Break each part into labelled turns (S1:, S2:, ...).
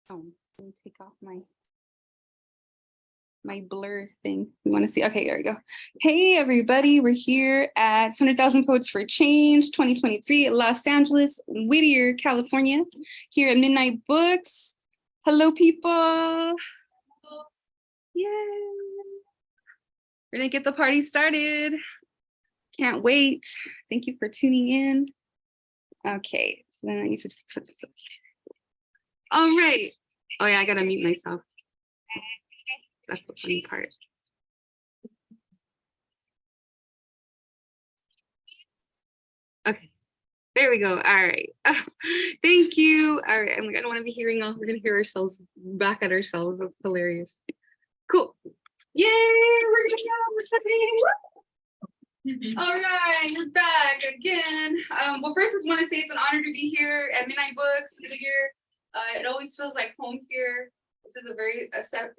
S1: Oh, let me take off my blur thing. We want to see. Okay, there we go. Hey, everybody. We're here at 100,000 Poets for Change 2023 Los Angeles, Whittier, California, here at Midnight Books. Hello, people. Yay. We're going to get the party started. Can't wait. Thank you for tuning in. Okay, so then I need to just put this up here. All right. Oh, yeah, I got to mute myself. That's the funny part. Okay, there we go. All right. Thank you. All right. I don't want to be hearing all. We're going to hear ourselves back at ourselves. That's hilarious. Cool. Yay. We're going to go. We're all right. We're back again. Well, first, I just want to say it's an honor to be here at Midnight Books Whittier. It always feels like home here. This is a very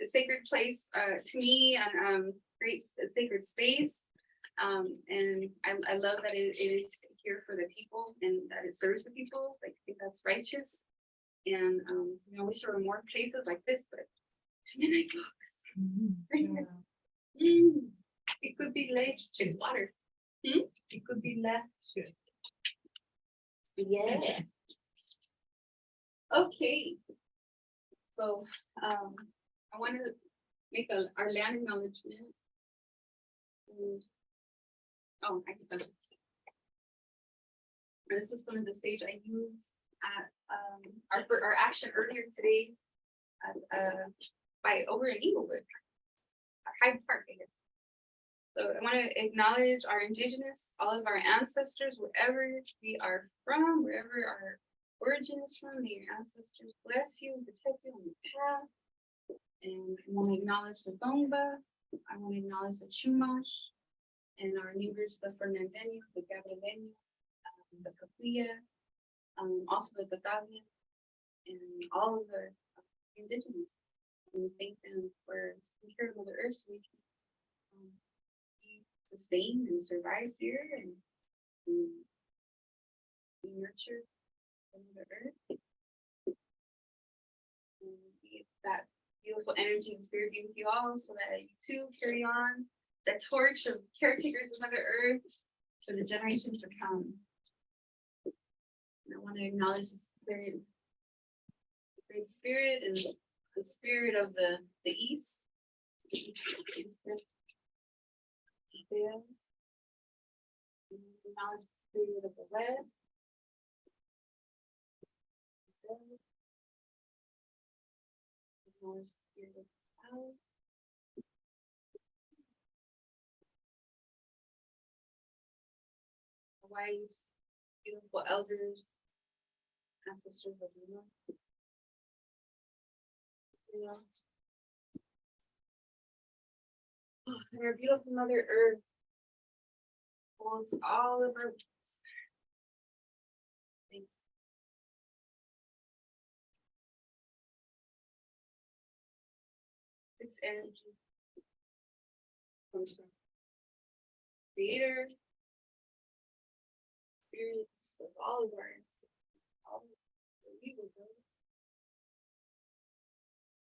S1: sacred place to me, and great sacred space. And I love that it is here for the people and that it serves the people. Like, I think that's righteous. And I wish there were more places like this, but to Midnight Books. It could be late. It's water. It could be left. Yeah. Okay. So I want to make our land acknowledgement. Oh, I can. This is one of the sage I used at our action earlier today by over in Inglewood, Hyde Park, I guess. So I want to acknowledge our indigenous, all of our ancestors, wherever we are from, wherever our origin is from. May your ancestors bless you and protect you on the path. And I want to acknowledge the Tongva. I want to acknowledge the Chumash and our neighbors, the Fernandeño, the Gabrieleño, the Capuilla, also the Batavia, and all of the indigenous. And we thank them for taking care of Mother Earth so we can be sustained and survive here and be nurtured by Mother Earth. And that beautiful energy and spirit be with you all so that you too carry on the torch of caretakers of Mother Earth for the generations to come. And I want to acknowledge the spirit, the great spirit, and the spirit of the East. There. Acknowledge the spirit of the West. Acknowledge the spirit of the South. Hawaii's beautiful elders, ancestors of the North. And our beautiful Mother Earth holds all of our roots. Thank you. This energy comes from Creator, spirits of all of our ancestors, all of the evil good,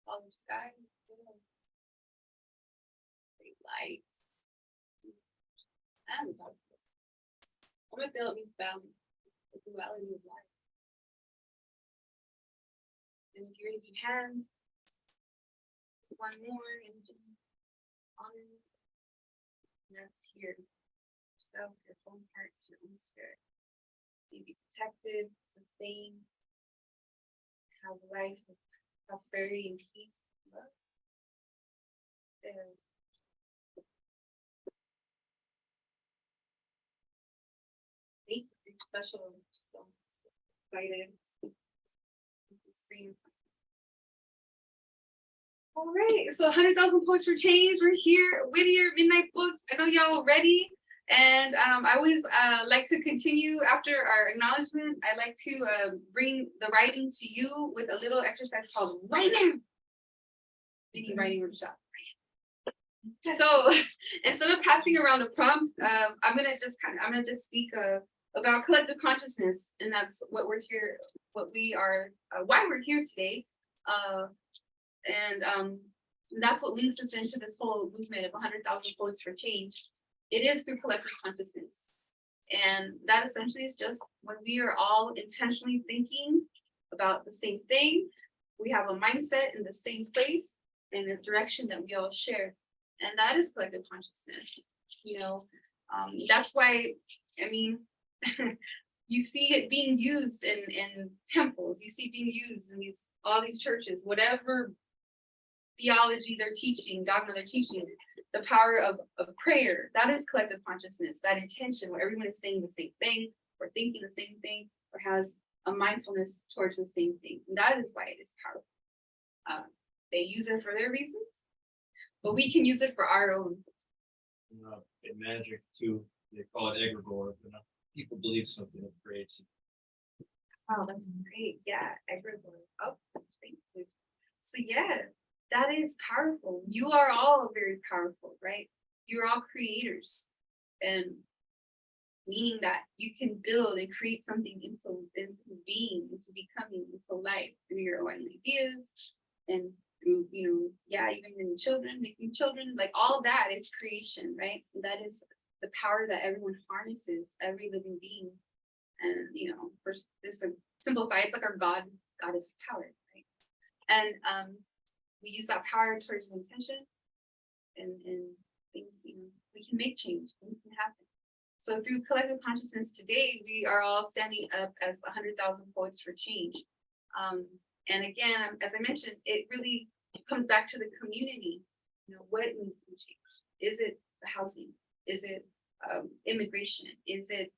S1: all of sky, great lights, and darkness. I'm gonna feel it means balance, the duality of life. And if you raise your hands, one more energy, honor, and that's here. Yourself, your own heart, your own spirit. You be protected, sustained, have life with prosperity and peace, love. There. Thank you, special. So excited. All right, so 100,000 Poets for Change. We're here, Whittier, Midnight Books. I know y'all ready. And I always like to continue after our acknowledgement. I like to bring the writing to you with a little exercise called Right Now. Mini writing workshop. So instead of passing around a prompt, I'm gonna just speak about collective consciousness, and that's what we're here, what we are, why we're here today. And that's what links us into this whole movement of 100,000 votes for change. It is through collective consciousness. And that essentially is just when we are all intentionally thinking about the same thing, we have a mindset in the same place and a direction that we all share. And that is collective consciousness. That's why, I mean, you see it being used in temples, you see it being used in all these churches, whatever theology they're teaching, dogma they're teaching, the power of prayer, that is collective consciousness, that intention where everyone is saying the same thing, or thinking the same thing, or has a mindfulness towards the same thing. And that is why it is powerful. They use it for their reasons, but we can use it for our own.
S2: In magic too, they call it egregore. People believe something that creates it.
S1: Oh, that's great. Yeah, egregore. Oh, thank you. So yeah, that is powerful. You are all very powerful, right? You're all creators, and meaning that you can build and create something into being, into becoming, into life through your own ideas and through, even in children, making children, like all that is creation, right? That is the power that everyone harnesses, every living being. And, for this to simplify, it's like our goddess power, right? And we use that power towards intention and things, we can make change, things can happen. So through collective consciousness today, we are all standing up as 100,000 poets for change. And again, as I mentioned, it really comes back to the community. What needs to be changed? Is it the housing? Is it immigration? Is it,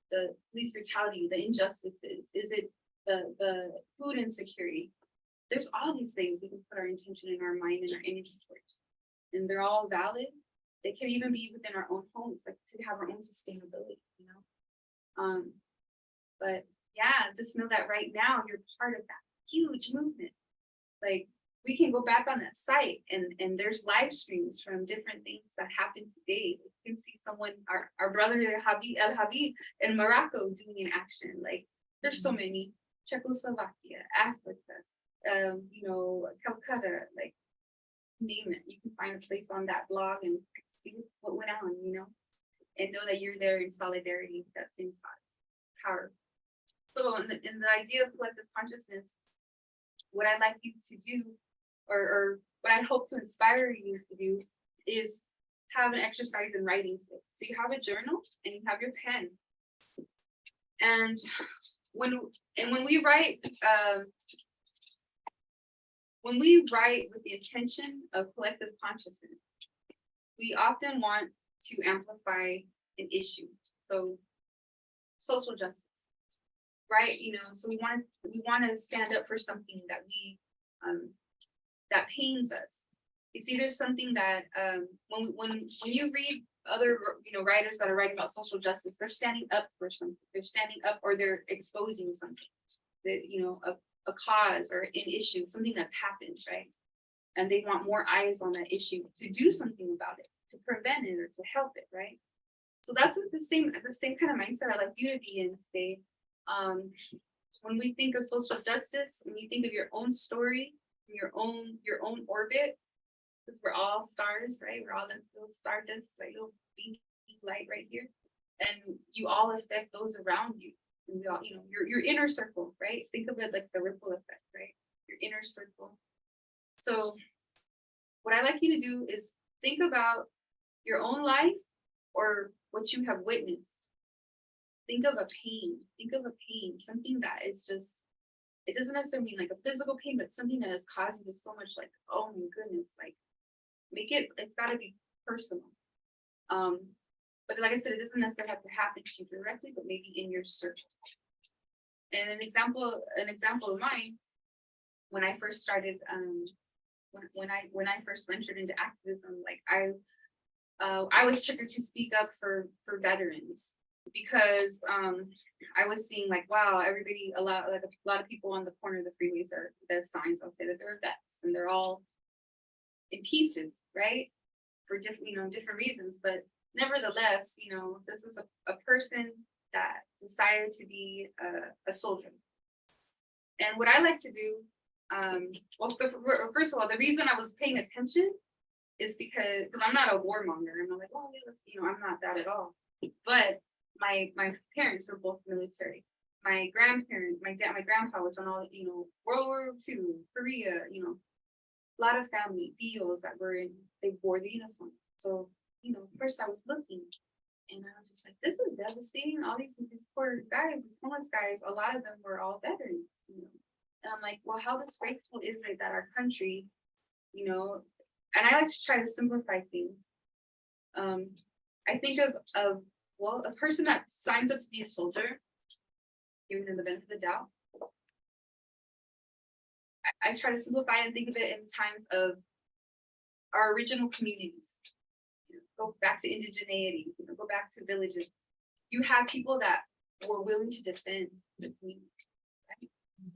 S1: the police brutality, the injustices? Is it the food insecurity? There's all these things we can put our intention and our mind and our energy towards. And they're all valid. They can even be within our own homes, like to have our own sustainability, But yeah, just know that right now you're part of that huge movement. Like we can go back on that site and there's live streams from different things that happen today. You can see someone, our brother El Habib in Morocco doing an action. Like there's so many. Czechoslovakia, Africa, Calcutta, like name it. You can find a place on that blog and see what went on, and know that you're there in solidarity with that same power. So in the idea of collective consciousness, what I'd like you to do, or what I hope to inspire you to do, is have an exercise in writing today. So you have a journal and you have your pen. And when we write, with the intention of collective consciousness, we often want to amplify an issue. So social justice, right? So we want to stand up for something that that pains us. It's either something that when you read other writers that are writing about social justice, they're standing up for something. They're standing up, or they're exposing something that a cause or an issue, something that's happened, right? And they want more eyes on that issue to do something about it, to prevent it or to help it, right? So that's the same kind of mindset I'd like you to be in today. When we think of social justice, when you think of your own story, your own orbit, because we're all stars, right? We're all this little stardust, like little beam light right here, and you all affect those around you. And we all, your inner circle, right? Think of it like the ripple effect, right? Your inner circle. So what I'd like you to do is think about your own life or what you have witnessed. Think of a pain. Think of a pain, something that is just, it doesn't necessarily mean like a physical pain, but something that has caused you so much, like, oh my goodness, like it's gotta be personal. But like I said, it doesn't necessarily have to happen to you directly, but maybe in your circle. And an example of mine, when I first started, when I first ventured into activism, like I was triggered to speak up for veterans, because I was seeing like, wow, a lot of people on the corner of the freeways there's signs, I'll say that they're vets and they're all in pieces, right? For different reasons, but nevertheless, this is a person that decided to be a soldier. And what I like to do Well, first of all, the reason I was paying attention is because I'm not a warmonger. I'm not like, oh, yeah, I'm not that at all. But my parents were both military. My grandparents, my grandpa was on all, World War II, Korea, a lot of family deals that were in, they wore the uniform. So, first I was looking and I was just like, this is devastating. All these poor guys, these homeless guys, a lot of them were all veterans. And I'm like, well, how disgraceful is it that our country, and I like to try to simplify things. I think of well, a person that signs up to be a soldier, giving them the benefit of the doubt. I try to simplify and think of it in times of our original communities. Go back to indigeneity, go back to villages. You have people that were willing to defend the community, right?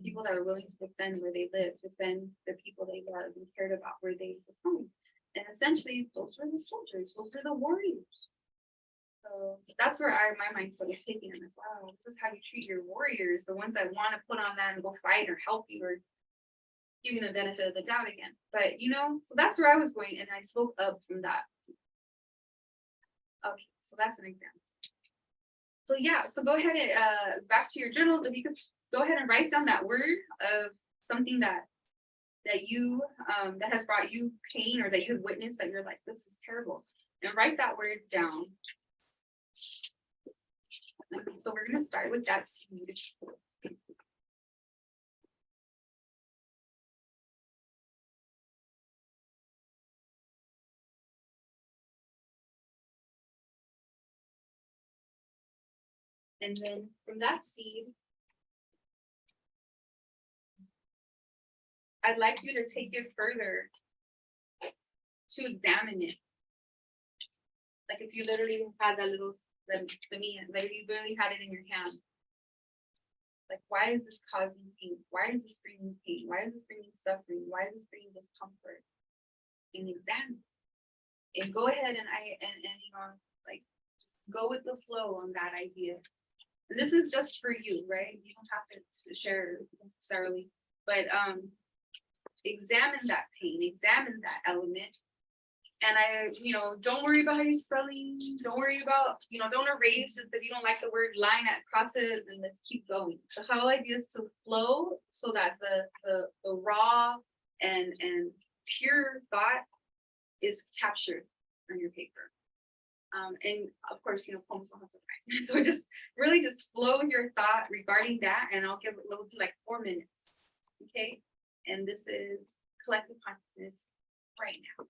S1: People that are willing to defend where they live, defend the people they love and cared about where they were from. And essentially, those were the soldiers, those are the warriors. So that's where my mindset was taking. I'm like, wow, this is how you treat your warriors, the ones that want to put on that and go fight or help you or give you the benefit of the doubt again. But so that's where I was going, and I spoke up from that. Okay, so that's an example. So yeah, so go ahead and back to your journals. If you could go ahead and write down that word of something that you that has brought you pain or that you have witnessed that you're like, this is terrible, and write that word down. Okay, so we're gonna start with that seed. And then from that seed, I'd like you to take it further to examine it. Like if you literally had that little semilla, like you really had it in your hand. Like, why is this causing pain? Why is this bringing pain? Why is this bringing suffering? Why is this bringing discomfort? And examine. And go ahead and like go with the flow on that idea. And this is just for you, right? You don't have to share necessarily, but examine that pain, examine that element. And don't worry about how you're spelling. Don't worry about, don't erase just if you don't like the word line across it, and let's keep going. The whole idea is to flow so that the raw and pure thought is captured on your paper. And of course, poems don't have to write. So just really just flow your thought regarding that, and it'll be like 4 minutes. Okay. And this is collective consciousness right now.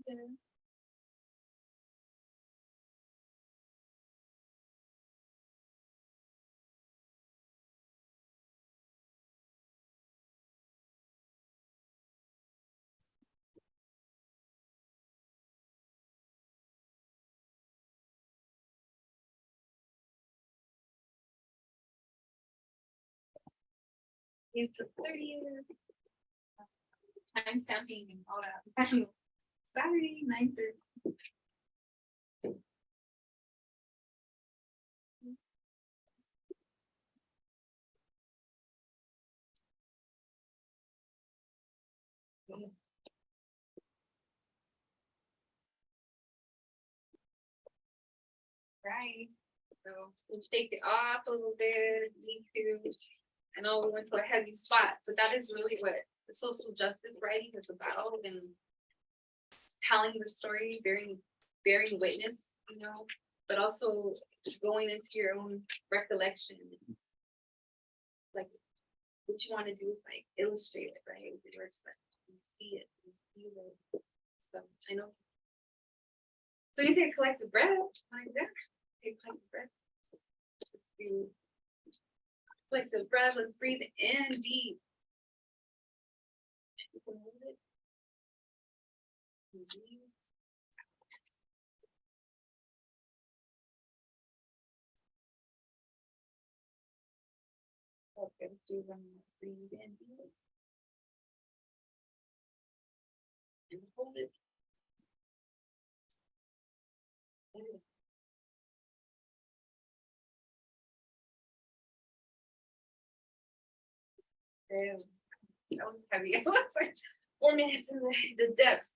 S1: Yeah. It's the 30th. Time stamping and all that. Saturday, 9:30. Right. So we'll shake it off a little bit. Me too. I know we went to a heavy spot, but that is really what the social justice writing is about, and telling the story, bearing witness, but also going into your own recollection. Like what you want to do is like illustrate it, right? With your words, but you see it, you feel it. So I know. So you take collective breath, like that. Take collective breath. Let's do collective breath. Let's breathe in deep. You can hold it. And breathe. Okay, let's do one more. Breathe in deep. And hold it. Damn, that was heavy. It was like 4 minutes in the depth.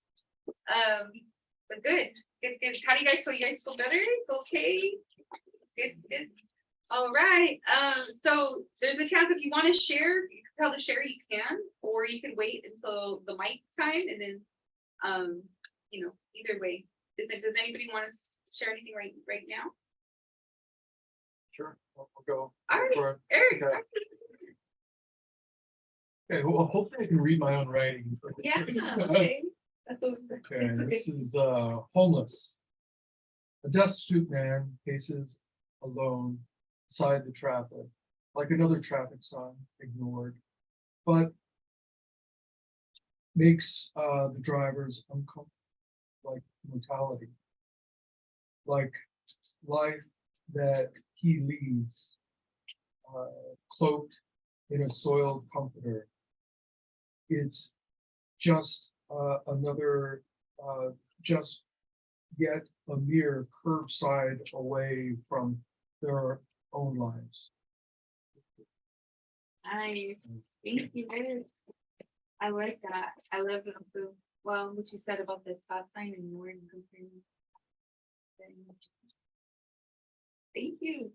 S1: But good. How do you guys feel? You guys feel better? Okay. Good. All right. So there's a chance if you want to share, you can tell the share you can, or you can wait until the mic time and then either way. Does anybody want to share anything right now?
S3: Sure, we'll go.
S1: All right,
S3: for it.
S1: Eric.
S3: Okay. Okay, well, hopefully I can read my own writing.
S1: Yeah, okay. That's
S3: Okay, this is homeless. A destitute man paces alone beside the traffic, like another traffic sign ignored, but makes the drivers uncomfortable, like mortality, like life that he leads, cloaked in a soiled comforter. It's just another, just yet a mere curbside away from their own lives.
S1: Nice. Thank you, Eric. I like that. I love it also. Well, what you said about the stop sign and more and comparing. Thank you.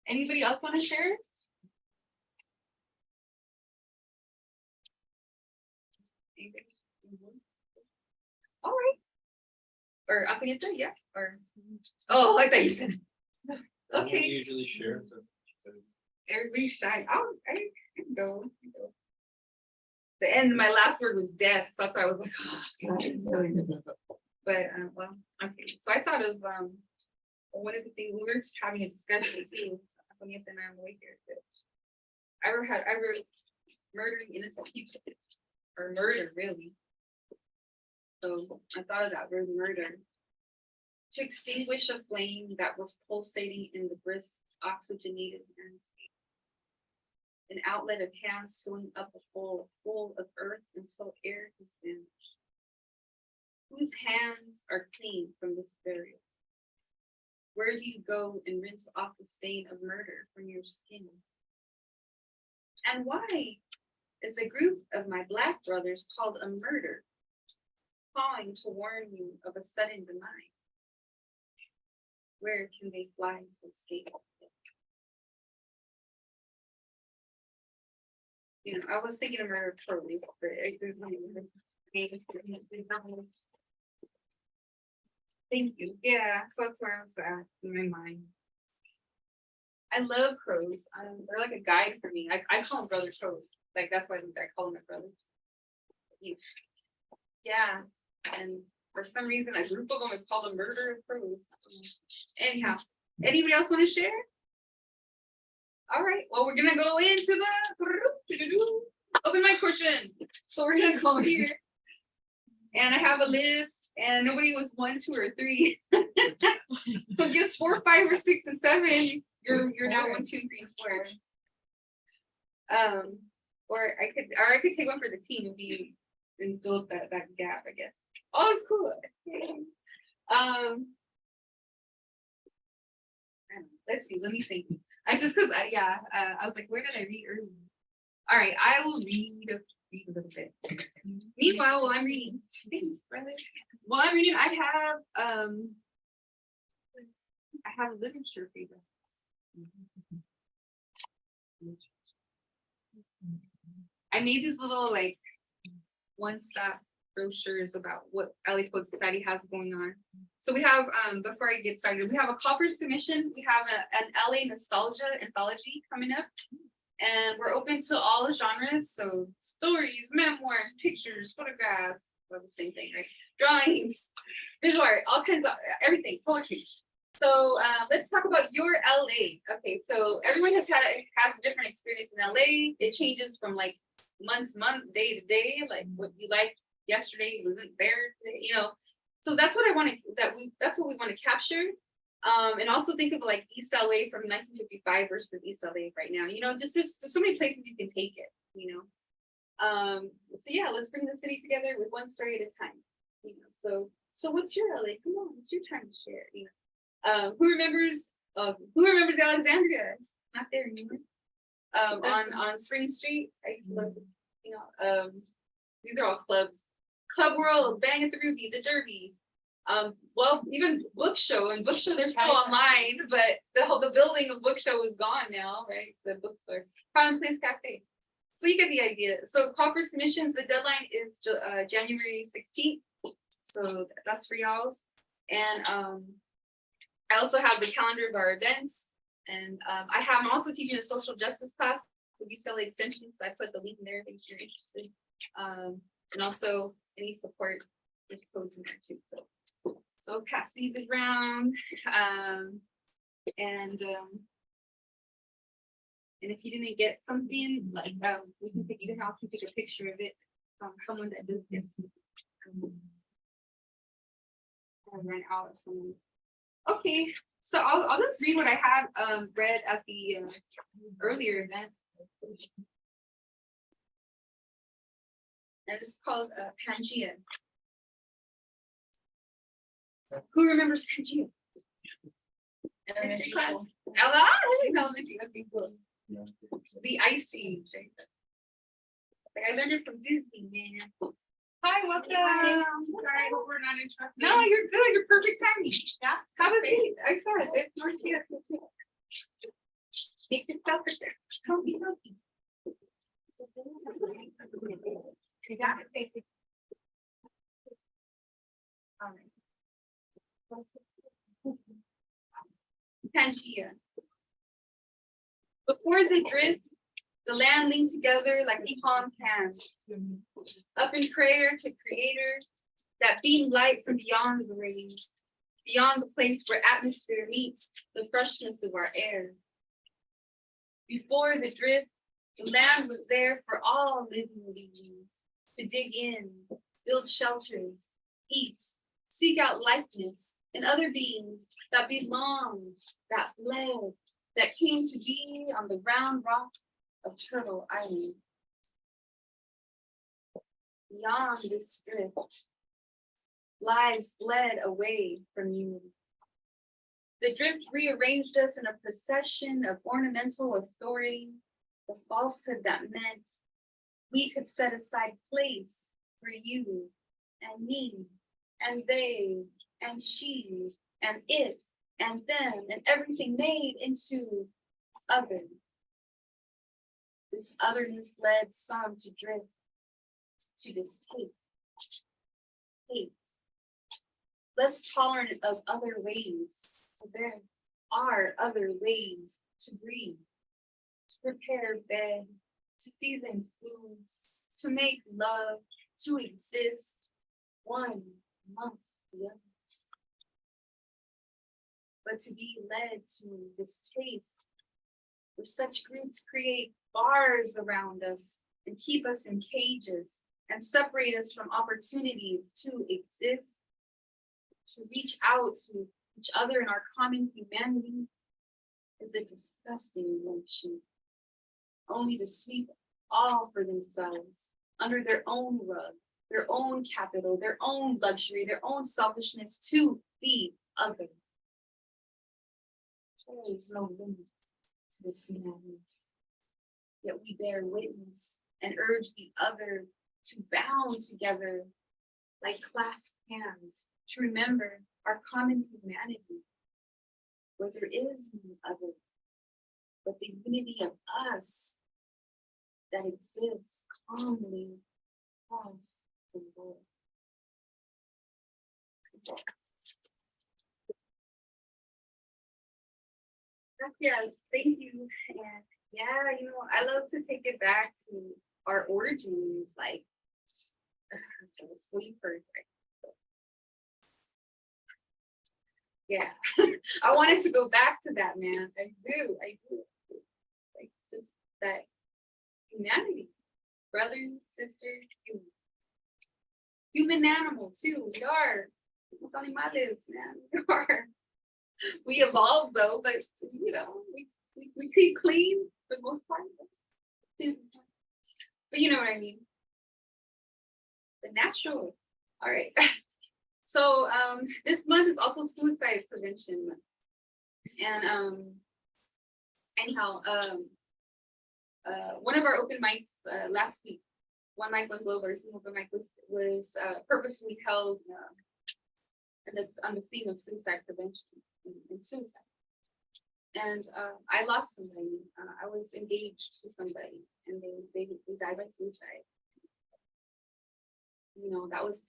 S1: Anybody else want to share? All right. Or Antonieta, yeah. Or I thought you said.
S2: I don't
S1: Okay.
S2: usually share. So
S1: Everybody's shy. Oh, I can go. The end. My last word was death, so that's why I was like, but well, okay. So I thought of one of the things we were having a discussion too. Antonieta and I on the way here. I wrote murdering innocent people, or murder really. So I thought of that word murder. To extinguish a flame that was pulsating in the brisk, oxygenated landscape. An outlet of hands filling up a hole full of earth until air has vanished. Whose hands are clean from this burial? Where do you go and rinse off the stain of murder from your skin? And why is a group of my Black brothers called a murder, calling to warn you of a sudden demise? Where can they fly to escape? I was thinking of murder totally, but there's no names. Thank you. Yeah, so that's where I was at in my mind. I love crows. They're like a guide for me. I call them brother crows. Like that's why I call them my brothers. Yeah, and For some reason, a group of them is called a murder of crows. Anyhow, anybody else want to share? All right, well, we're gonna go into the open mic portion. So we're gonna go here. And I have a list, and nobody was 1, 2, or 3. So gets 4, 5, or 6, and 7. You're now 1, 2, 3, and 4. Or I could take one for the team and fill up that gap, I guess. Oh, it's cool. Let's see. Let me think. I just because I was like, where did I read earlier? All right, I will read a little bit. Meanwhile, while I'm reading, thanks, brother. While I'm reading, I have a literature for you. I made these little like one-stop brochures about what LA Poet Society has going on. So we have, before I get started, we have a call for submission. We have an LA nostalgia anthology coming up. And we're open to all genres. So stories, memoirs, pictures, photographs, well, the same thing, right? Drawings, visual art, all kinds of everything, poetry. So let's talk about your LA. Okay, so everyone has a different experience in LA. It changes from like month, day to day. Like what you liked yesterday wasn't there today, you know. So that's what I want to that's what we want to capture. And also think of like East LA from 1955 versus East LA right now. You know, just there's so many places you can take it, you know. So yeah, let's bring the city together with one story at a time. You know, so what's your LA? Come on, it's your time to share. You know, who remembers Alexandria? It's not there anymore. On Spring Street, I used to love, you know, these are all clubs. Club World, Bang at the Ruby, the Derby. Well, even Book Show they're still online, but the building of Book Show is gone now, right? The bookstore, Crown Place Cafe. So you get the idea. So call for submissions. The deadline is January 16th. So that's for y'all's. And I also have the calendar of our events, and I'm also teaching a social justice class with UCLA Extension. So I put the link in there if you're interested. And also any support, there's codes in there too. So pass these around, and if you didn't get something, like we can take either house and take a picture of it from someone that does get something. I ran out of someone. Okay, so I'll just read what I had read at the earlier event. And this is called Pangea. Who remembers Pangea? Elementary class. Elementary. Okay, cool. The Ice Age. Like I learned it from Disney, man. Hi, welcome. Hi. Sorry, we're not interrupting. No, you're good. You're perfect timing. Yeah. Have a seat. I thought it's more here. Make yourself a there. Comfy. You got it. All right. Pangea. Before the drift, the land linked together like a palm can. Up in prayer to Creator that beamed light from beyond the rays, beyond the place where atmosphere meets the freshness of our air. Before the drift, the land was there for all living beings to dig in, build shelters, eat, seek out likeness and other beings that belonged, that fled, that came to be on the round rock of Turtle Island. Beyond this drift, lives bled away from you. The drift rearranged us in a procession of ornamental authority, the falsehood that meant we could set aside place for you and me and they and she and it and them and everything made into other. This otherness led some to drift, to distaste, hate, less tolerant of other ways. So there are other ways to breathe, to prepare bed, to season foods, to make love, to exist, one amongst the others. But to be led to this taste where such groups create bars around us and keep us in cages and separate us from opportunities to exist, to reach out to each other in our common humanity, is a disgusting notion, only to sweep all for themselves under their own rug, their own capital, their own luxury, their own selfishness to the other. There is no limit to this madness, yet we bear witness and urge the other to bound together like clasped hands to remember our common humanity, where there is no other, but the unity of us that exists calmly across the world. Yeah, thank you. And yeah, I love to take it back to our origins, like to the sleepers. Yeah, I wanted to go back to that, man. I do. Like just that humanity, brother, sister, human animal too. We are. Somos animales, man. We are. We evolved though, but we keep clean for the most part. But you know what I mean. The natural. All right. So this month is also suicide prevention month. And anyhow, one of our open mics last week, one mic went over, some open mic was purposefully held on the theme of suicide prevention and suicide. And I lost somebody. I was engaged to somebody, and they died by suicide. That was,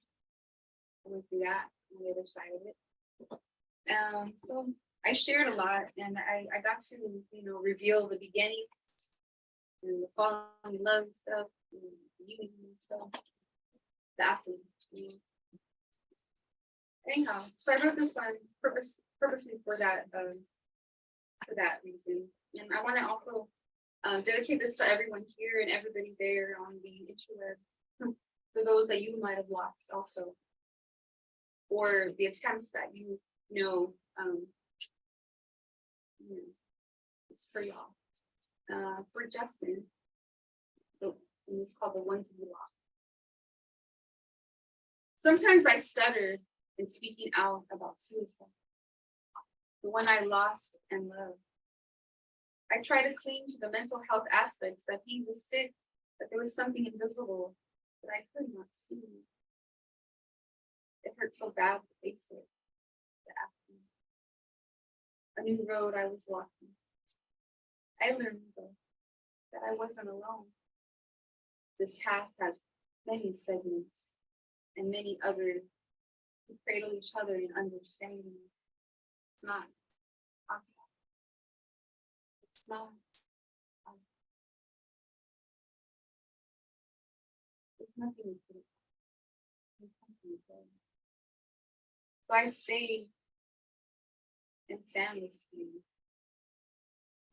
S1: I went through that on the other side of it. So I shared a lot, and I got to reveal the beginnings and the falling in love stuff, and the unity and stuff, the aftermath. Anyhow, so I wrote this one purposely for that reason, and I want to also dedicate this to everyone here and everybody there on the interweb, for those that you might have lost also, or the attempts that it's for y'all. For Justin, and it's called The Ones You Lost. Sometimes I stutter in speaking out about suicide, the one I lost and loved. I try to cling to the mental health aspects, that he was sick, that there was something invisible that I could not see. It hurt so bad to face it. A new road I was walking. I learned though that I wasn't alone. This path has many segments and many others who cradle each other in understanding. It's not obvious. It's not obvious. There's nothing to it. There's nothing to it. So I stayed and fan this pain,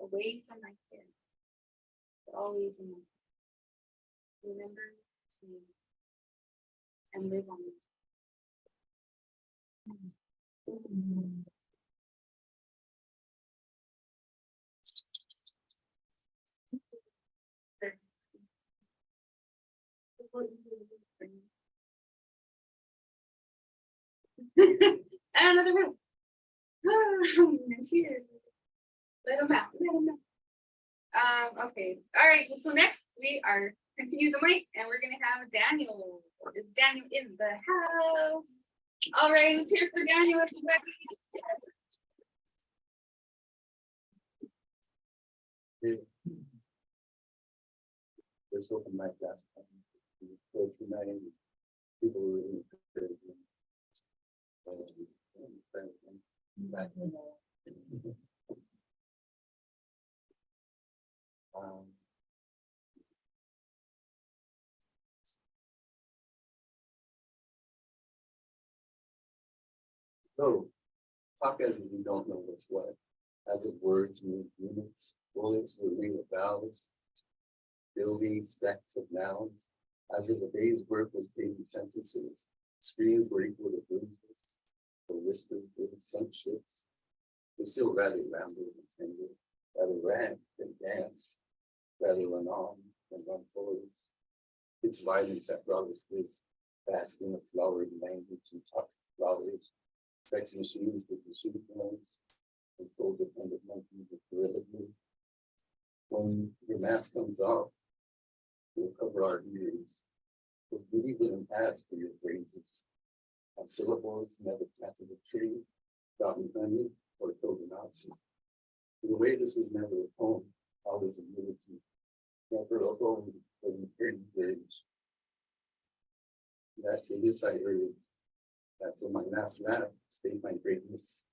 S1: away from my kids, but always in my heart. Remember, see, and live on it. And another room. Cheers. Let them out. Okay. All right. So next we are continue the mic, and we're gonna have Daniel. Is Daniel in the house? All right. Let's hear for Daniel.
S4: There's open mic last time. Go through 9 people who were in the So, talk as if you don't know what's what. As if words move units, bullets will ring of vowels, buildings stacks of nouns, as if a day's work was paid in sentences, screams were equal to bruises, or whispers with some ships. We still rather ramble and tender, rather rant than dance, rather run on than run forwards. It's violence that brought us this basking of flowering language and toxic flowers, sex machines with the shoe plans, and codependent monkeys with gorilla glue. When your mask comes off, we'll cover our ears. But we wouldn't ask for your phrases. And syllables never planted a tree, gotten honey, or killed a Nazi. In a way, this was never a poem, always a eulogy. Never a poem, but an urge. That for this I urge, that for my last laugh, state my greatness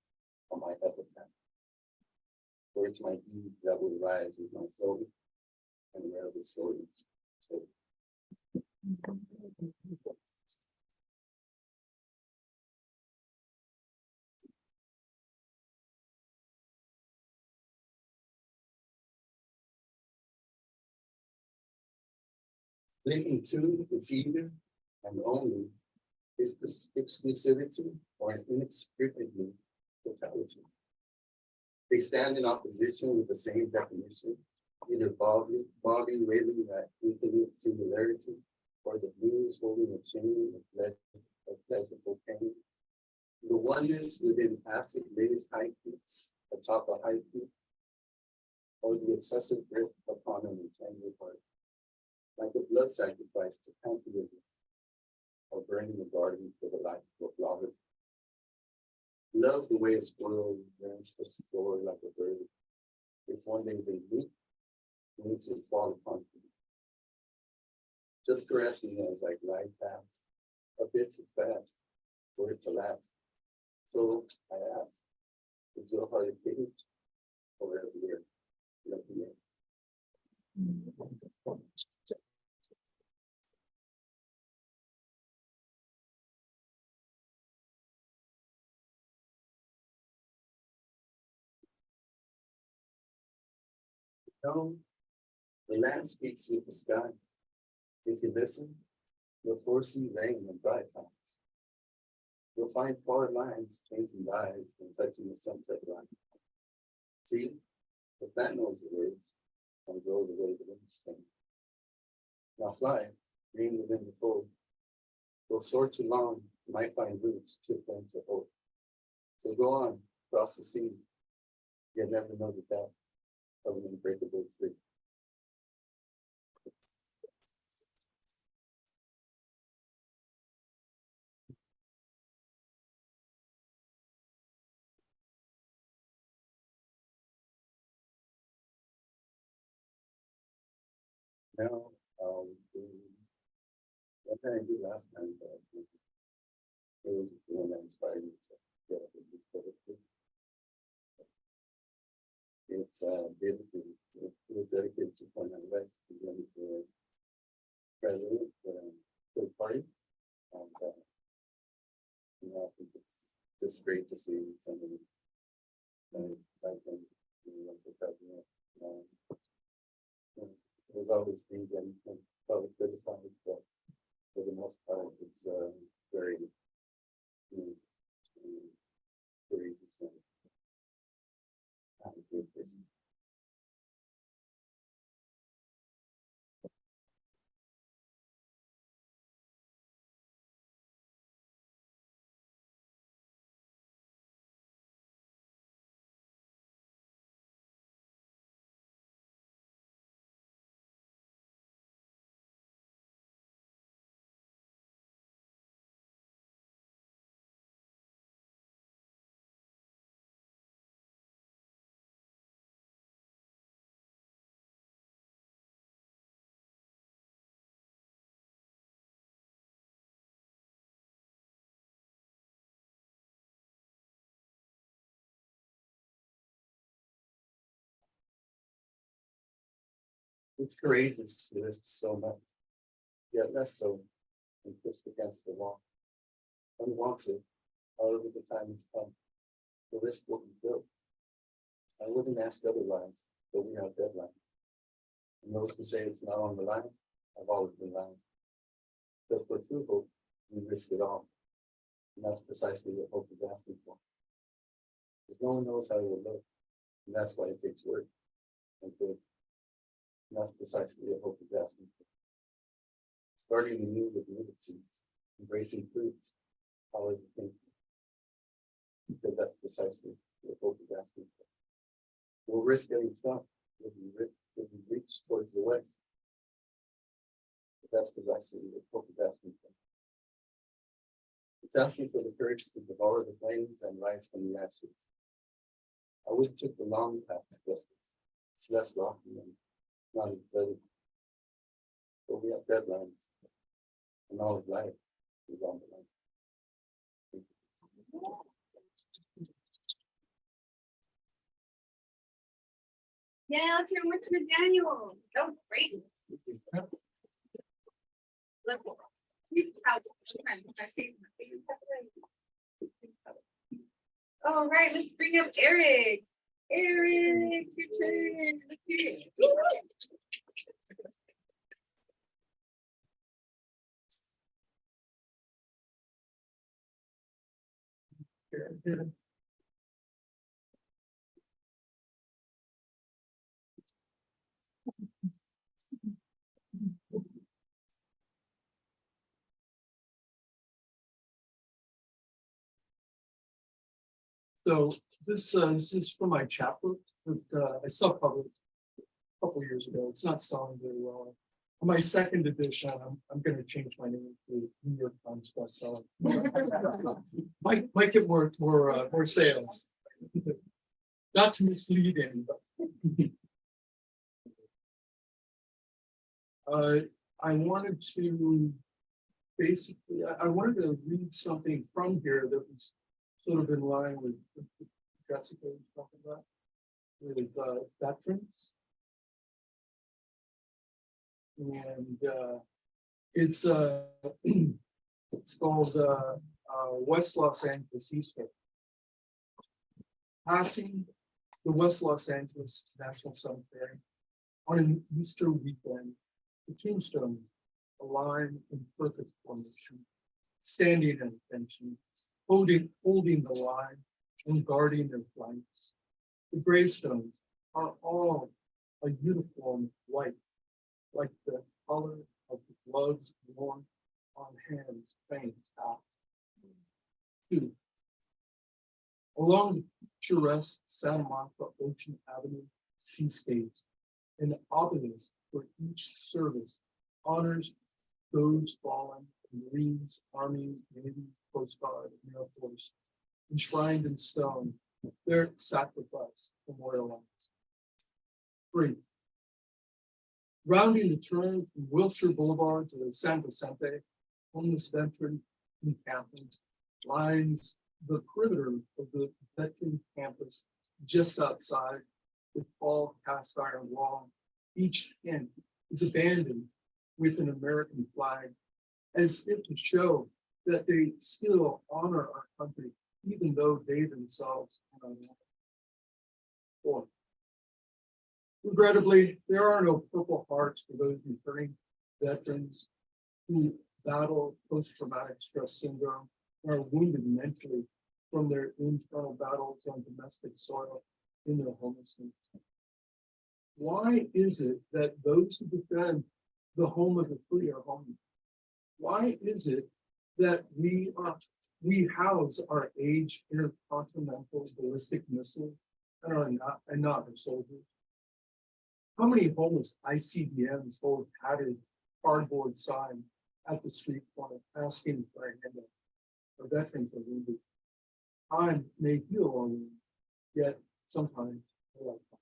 S4: on my epitaph. For it's my deeds that will rise with my soul, and wherever stories told. Linking to its either and only is exclusivity or inexplicably totality. They stand in opposition with the same definition, either bobbing wailing at infinite singularity, or the blues holding a chain of pleasurable pain. The oneness within acid lays high peaks atop a high peak, or the obsessive grip upon an entangled heart, like a blood sacrifice to pantheism, or burning the garden for the life of lava. Love the way a squirrel yearns to soar like a bird. If one day they meet, wings will fall upon me. Just caress me as I glide past, a bit too fast for it to last. So I ask, is your heart a cage or a beer? No, the land speaks with the sky. If you listen, you'll foresee rain and dry times. You'll find far lines changing dyes and touching the sunset line. See, the plant knows the words and grow the way the winds change. Now fly, green within the fold. Go soar too long, you might find roots too thin to hold. So go on, cross the seas. You'll never know the depth of an unbreakable tree. Now, what did I do last time? But it was the one that inspired me to get up and do poetry. It's dedicated to Point West, running for president for third party. And I think it's just great to see somebody like them run for president. There's always things that you can probably criticize, but for the most part, it's very, very decent. Good person. It's courageous to risk so much, yet less so when pushed against the wall. Unwanted, However, the time has come. The risk will be built. I wouldn't ask otherwise, but we have deadlines. And those who say it's not on the line, have always been lying. But for true hope, we risk it all. And that's precisely what hope is asking for. Because no one knows how it will look. And that's why it takes work and faith. And that's precisely what hope is asking for. Starting anew with muted seeds, embracing fruits, however thinking. Because that's precisely what hope is asking for. We'll risk getting stuck if we reach towards the west. But that's precisely what hope is asking for. It's asking for the courage to devour the flames and rise from the ashes. I would have took the long path to justice. It's less rocky and not as bloody. But we have deadlines. And all of life is on the line.
S1: Yeah, let's hear more from Daniel. That was great. Let's go. All right, let's bring up Eric. Eric, it's your turn. Let's hear it.
S3: So this is from my chapbook that I self-published a couple years ago. It's not selling very well. On my second edition, I'm going to change my name to New York Times bestseller. Might get more sales. Not to mislead anybody. I wanted to basically, I wanted to read something from here that was sort of in line with Jessica was talking about, with veterans. And it's it's called West Los Angeles Easter. Passing the West Los Angeles National Cemetery on an Easter weekend, the tombstones align in perfect formation, standing at attention, holding the line and guarding their flanks. The gravestones are all a uniform white, like the color of the gloves worn on hands faint out. 2. Along the picturesque Santa Monica Ocean Avenue seascapes, an obelisk for each service honors those fallen in Marines, Army, Navy, Coast Guard, and Air Force, enshrined in stone, their sacrifice memorialized. 3. Rounding the turn from Wilshire Boulevard to the San Vicente, homeless veteran encampment lines the perimeter of the veteran campus just outside the tall cast iron wall. Each end is abandoned with an American flag, as if to show that they still honor our country, even though they themselves are not. 4. Regrettably, there are no Purple Hearts for those returning veterans who battle post-traumatic stress syndrome and are wounded mentally from their internal battles on domestic soil in their homelessness. Why is it that those who defend the home of the free are homeless? Why is it that we house our aged intercontinental ballistic missiles and not our soldiers? How many homeless ICBMs hold padded cardboard signs at the street corner asking for a handout? Our veterans are wounded. Time may heal our wounds, yet sometimes a lifetime.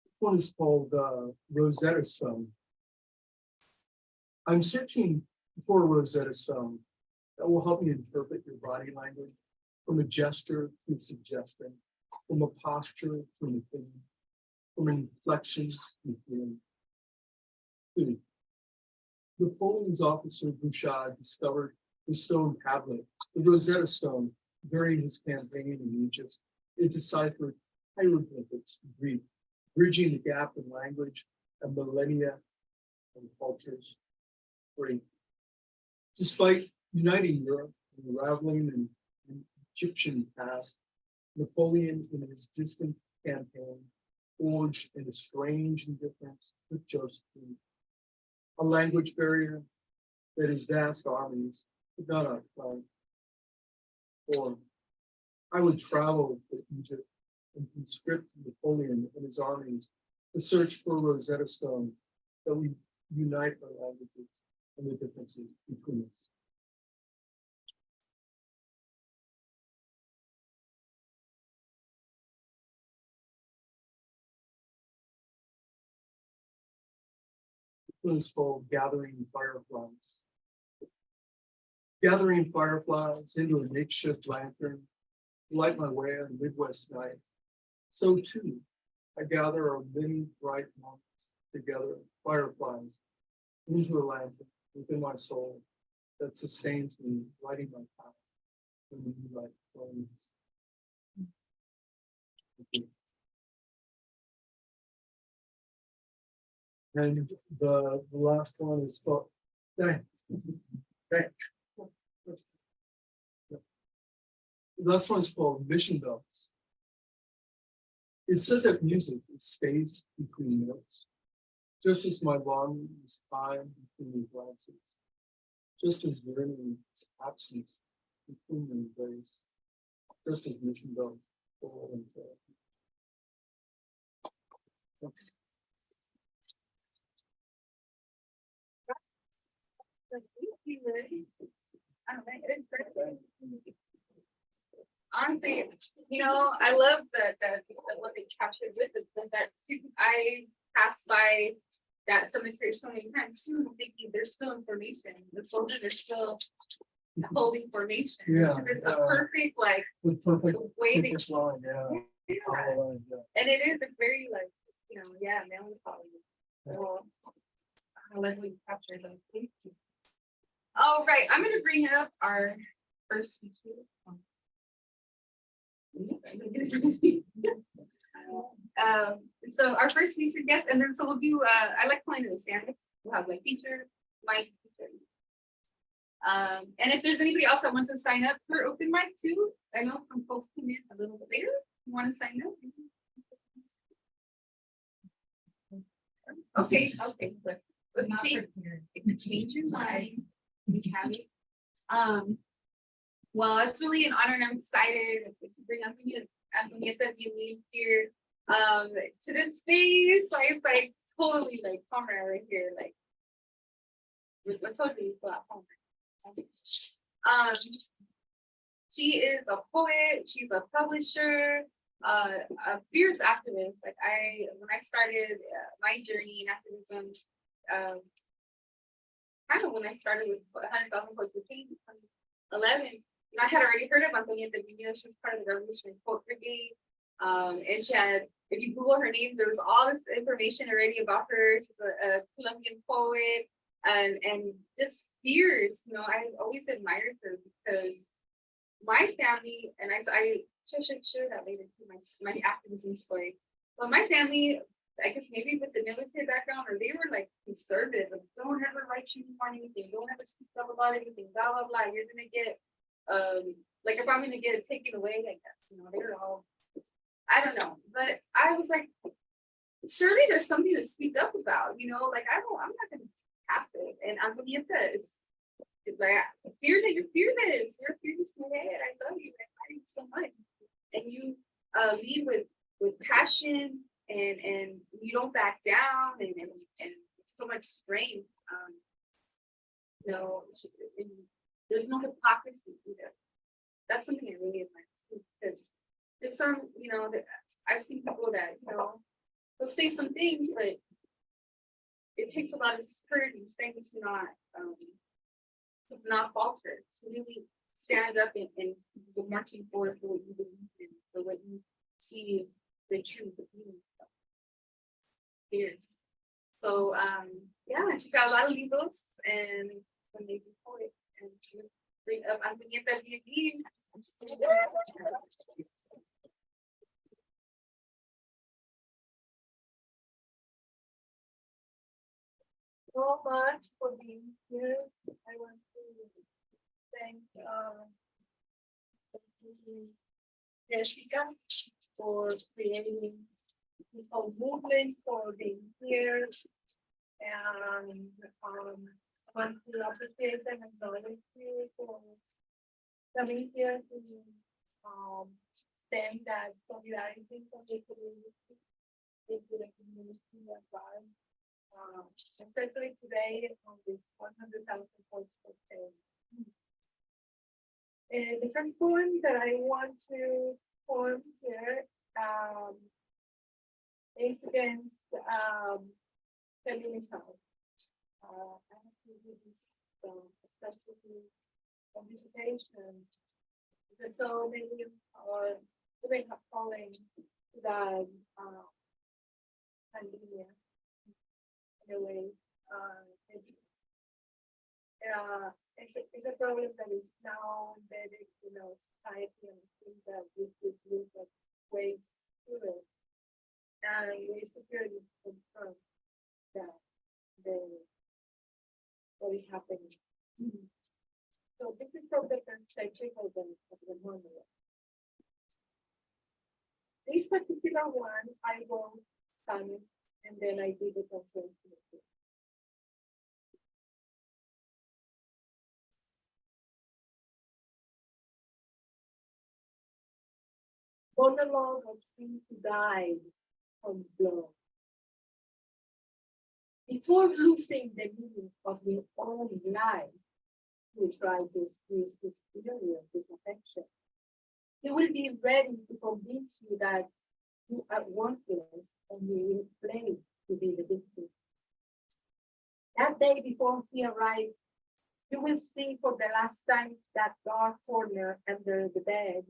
S3: This one is called Rosetta Stone. I'm searching for a Rosetta Stone that will help me interpret your body language, from a gesture to suggestion, from a posture to an opinion, from an inflection to feeling. 2. Napoleon's officer Bouchard discovered the stone tablet, the Rosetta Stone, during his campaign in Egypt. It deciphered hieroglyphics in Greek, bridging the gap in language and millennia and cultures. 3. Despite uniting Europe and unraveling an Egyptian past, Napoleon, in his distant campaign, forged in a strange indifference with Josephine, a language barrier that his vast armies could not outrun. 4. I would travel to Egypt and conscript Napoleon and his armies to search for a Rosetta Stone that would unite our languages and the differences between us. This one is called Gathering Fireflies. Gathering fireflies into a makeshift lantern to light my way on a Midwest night. So too, I gather our many bright moments together, fireflies, into a lantern within my soul that sustains me, lighting my path when the moonlight flames. And the last one is called, dang. The last one is called Mission Bells. It's said that music is space between notes, just as my longing is time between glances, just as yearning is absence between the embrace, just as mission bells fall and fall. Thanks.
S1: Honestly, I love the what they captured with that too. I passed by that cemetery so many times too, thinking there's still information. The soldiers are still holding formation.
S3: Yeah,
S1: It's a perfect
S3: with perfect
S1: way they.
S3: perfect line, yeah.
S1: Yeah.
S3: Line, yeah.
S1: And it's very melancholy. So I love we captured those. All right, I'm gonna bring up our first speaker. So our first featured guest, and then so we'll do I like calling it a sandwich. We'll have feature, mic, feature. And if there's anybody else that wants to sign up for open mic too, I know some folks came in a little bit later. You want to sign up? Okay, if you change your mind, we have it. Well, it's really an honor and I'm excited to bring Antonieta Violin here to this space. It's totally camera right here. Let's totally go at home. She is a poet, she's a publisher, a fierce activist. When I started my journey in activism, kind of when I started with 100,000 Poets for Change in 2011, I had already heard of Antonieta Violin. She was part of the Revolutionary Poet Brigade. And she had, if you Google her name, there was all this information already about her. She's a Colombian poet and just fierce. I always admired her because my family, and I should share that later too, my activism story. But my family, I guess maybe with the military background, or they were conservative, don't ever write you on anything, don't ever speak up about anything, blah blah blah. You're gonna get if I'm gonna get it taken away, I guess, they're all, I don't know. But I was like, surely there's something to speak up about, I'm not gonna pass it. And Antonieta is you're fearless, you're fearless in your head. I love you, I admire you so much. And you lead with passion and you don't back down and so much strength. There's no hypocrisy either. That's something I really admire too, because there's some, I've seen people that, they'll say some things, but it takes a lot of courage and strength to not falter, to really stand up and go marching forward for what you believe in, for what you see the truth of being. Fierce. So, yeah, she's got a lot of libros and an amazing poet. And she will bring up Antonieta Bielin. So much for being here. I want to thank Jessica for creating this whole movement, for being here. And I want to appreciate and acknowledge you for coming here to stand that solidarity from the community into the community as well. Especially today on this 100,000 votes for change. The first point that I want to point here is against feminism. I have to do this, especially on dissertation, because so many are doing a calling that pandemia in a way. It's a problem that is now embedded in our society, and I think that we should look at ways through it. And ways to confirm that what is happening. So this is from the perspective of the monument. This particular one, I wrote Spanish, and then I did the translation. Monologue of things who died from blood. Before losing the meaning of your own life, you try to squeeze this theory of disaffection. He will be ready to convince you that you are worthless and you will play to be the victim. That day before he arrives, you will see for the last time that dark corner under the bed,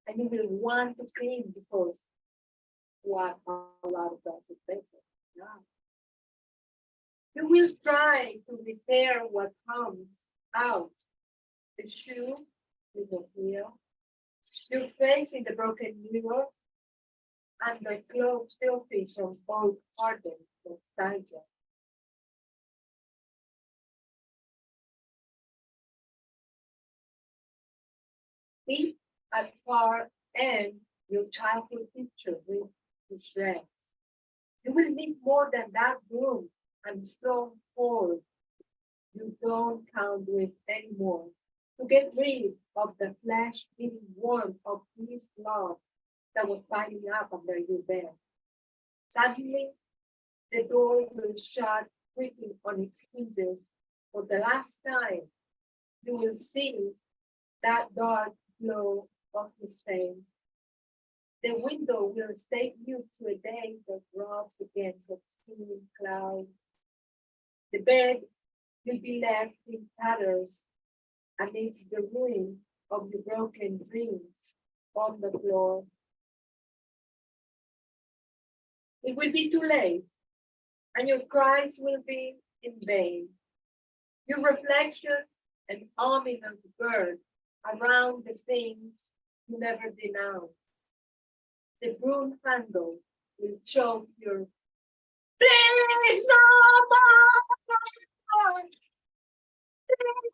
S1: and you will want to scream because what a lot of us is facing now. You will try to repair what comes out. The shoe with the heel, your face in the broken mirror, and the clothes filthy from old hardened nostalgia. Deep at far end, your childhood picture will to shreds. You will need more than that room and strong cord you don't count with anymore to get rid of the flesh-eating warmth of his love that was piling up under your bed. Suddenly, the door will shut quickly on its hinges. For the last time, you will see that dark glow of his face. The window will stay mute to a day that rubs against a thin cloud. The bed will be left in tatters amidst the ruin of your broken dreams on the floor. It will be too late, and your cries will be in vain. Your reflection, an ominous bird around the things you never denounce. The broom handle will choke your please no more.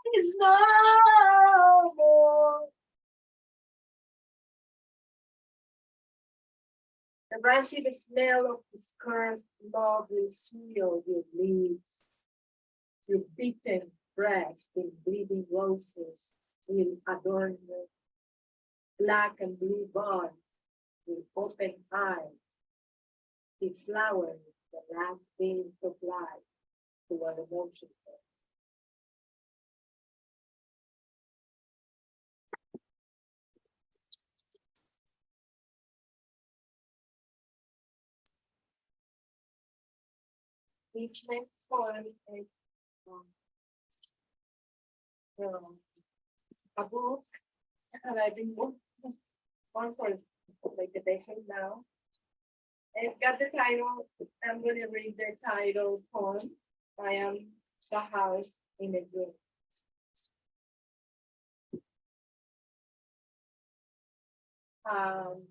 S1: Please no more. The rancid smell of this cursed love will seal your lips. Your beaten breast in bleeding roses will adorn your black and blue bonds with open eyes. The flowers, the last beams of life to our emotions. Each next poem is a book that I've been working on for like a decade now.
S5: It's got the title. I'm gonna read the title poem. I am the house in a dream. Um,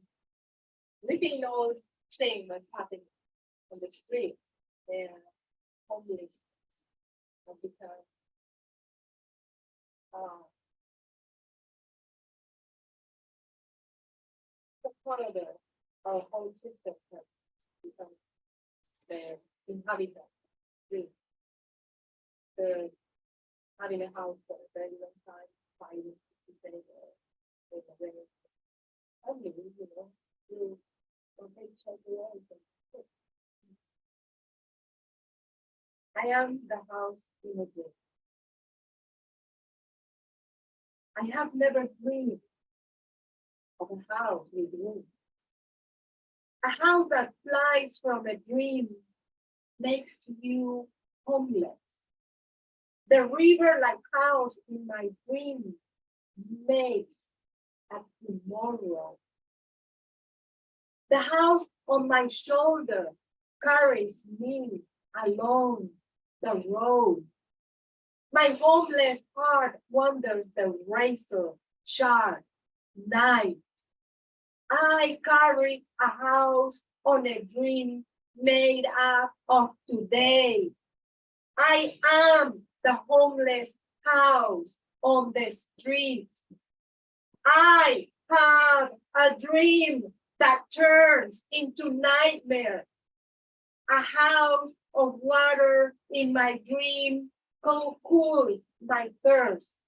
S5: living all thing was happening on the street and homeless have become the part of our whole system has become the inhabitant. The, the having a house for a very long time, fighting to stay there, with the rent. I mean, you don't take shelter or anything. I am the house in a dream. I have never dreamed of a house with rooms. A house that flies from a dream makes you homeless. The river-like house in my dream makes a tomorrow. The house on my shoulder carries me along the road. My homeless heart wanders the razor sharp night. I carry a house on a dream made up of today. I am the homeless house on the street. I have a dream that turns into nightmare. A house of water in my dream cools my thirst.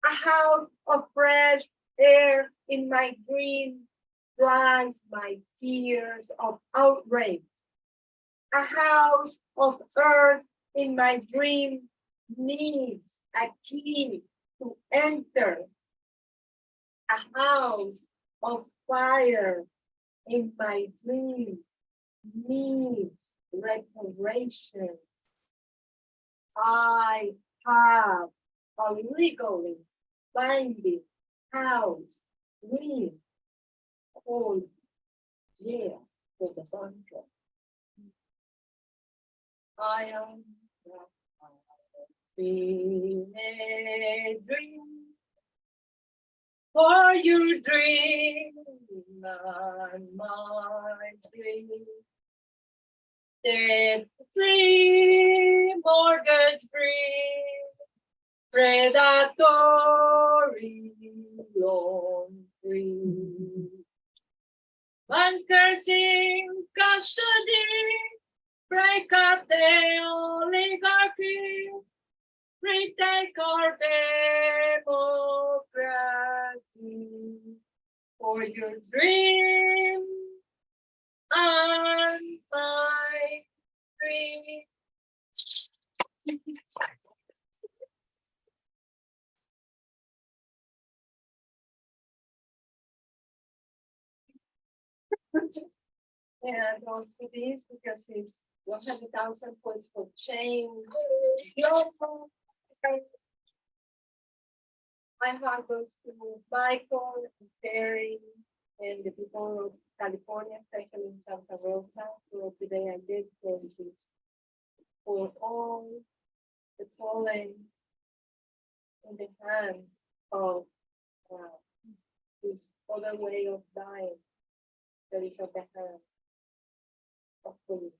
S5: A house of fresh air in my dream dries my tears of outrage. A house of earth in my dream needs a key to enter. A house of fire in my dream needs reparation. I have a legally binding house with all jail for the bunker. I am in a dream, for your dream and my dream. Debt free, mortgage free, predatory, loan free. Bankers in custody, break up the oligarchy, retake our democracy. For your dream and my dream. And also this because it's 100,000 points for change. My heart goes to Michael and Terry and the people of California, especially in Santa Rosa. So today I did this for all the fallen in the hands of this other way of dying that is at the hand of police.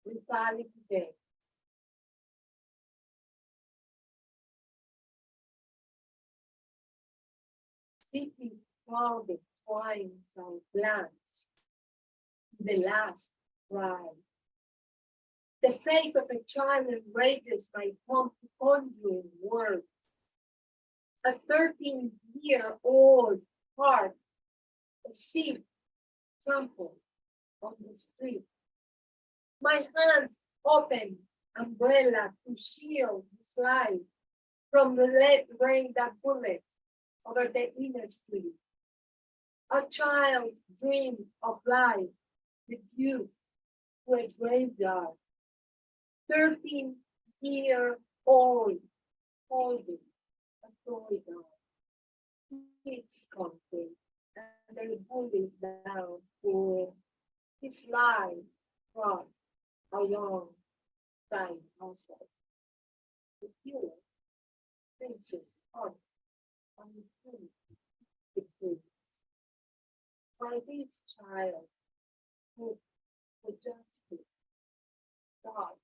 S5: We rally today. Seeking all the twines and glance, the last cry. The fate of a child enrages my conjuring words. A 13-year-old heart, a seed trampled on the street. My hands open, umbrella to shield his life from the lead rain that bullets over the inner street. A child's dream of life reduced to a graveyard. 13-year-old holding a toy doll. It's comfy, and the the bullies down for his life from a long time outside. The pure princess heart and the prince. For this child who for justice, God,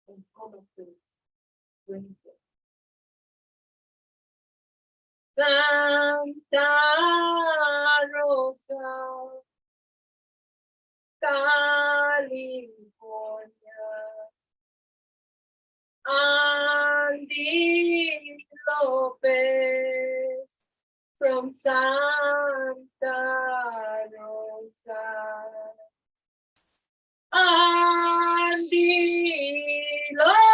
S5: and promises bring it. Santa Rosa, California, Andy Lopez from Santa Rosa. Andy Lopez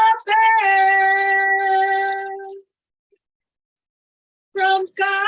S5: from California.